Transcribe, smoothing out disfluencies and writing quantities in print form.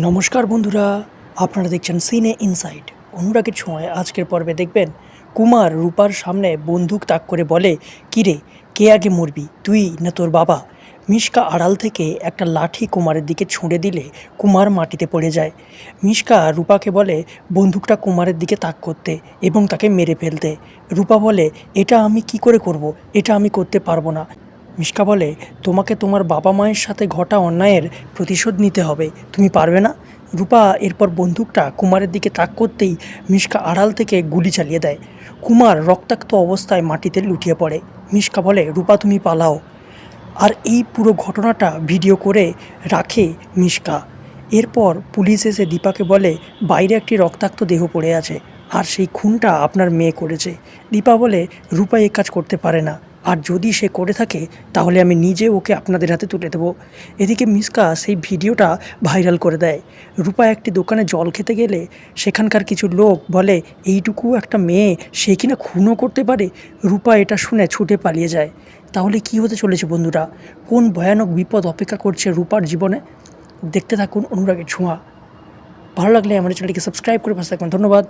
নমস্কার বন্ধুরা, আপনারা দেখছেন সিনে ইনসাইট। অনুরাগের ছোঁয়ায় আজকের পর্বে দেখবেন কুমার রূপার সামনে বন্দুক তাক করে বলে, কিরে কে আগে মরবি, তুই না তোর বাবা? মিশকা আড়াল থেকে একটা লাঠি কুমারের দিকে ছুঁড়ে দিলে কুমার মাটিতে পড়ে যায়। মিশকা রূপাকে বলে বন্দুকটা কুমারের দিকে তাক করতে এবং তাকে মেরে ফেলতে। রূপা বলে, এটা আমি কি করে করব, এটা আমি করতে পারবো না। মিশকা বলে, তোমাকে তোমার বাবা মায়ের সাথে ঘটা অন্যায়ের প্রতিশোধ নিতে হবে, তুমি পারবে না? রূপা এরপর বন্দুকটা কুমারের দিকে তাক করতেই মিশকা আড়াল থেকে গুলি চালিয়ে দেয়। কুমার রক্তাক্ত অবস্থায় মাটিতে লুটিয়ে পড়ে। মিশকা বলে, রূপা তুমি পালাও। আর এই পুরো ঘটনাটা ভিডিও করে রাখে মিশকা। এরপর পুলিশ এসে দীপাকে বলে, বাইরে একটি রক্তাক্ত দেহ পড়ে আছে, আর সেই খুনটা আপনার মেয়ে করেছে। দীপা বলে, রূপা এ কাজ করতে পারে না, আর যদি সে করে থাকে তাহলে আমি নিজে ওকে আপনাদের হাতে তুলে দেবো। এদিকে মিশকা সেই ভিডিওটা ভাইরাল করে দেয়। রূপা একটি দোকানে জল খেতে গেলে সেখানকার কিছু লোক বলে, এইটুকু একটা মেয়ে, সে কিনা খুনও করতে পারে। রূপা এটা শুনে ছুটে পালিয়ে যায়। তাহলে কি হতে চলেছে বন্ধুরা? কোন ভয়ানক বিপদ অপেক্ষা করছে রূপার জীবনে? দেখতে থাকুন অনুরাগের ছোঁয়া। ভালো লাগলে আমাদের চ্যানেলটিকে সাবস্ক্রাইব করে পাশে থাকবেন। ধন্যবাদ।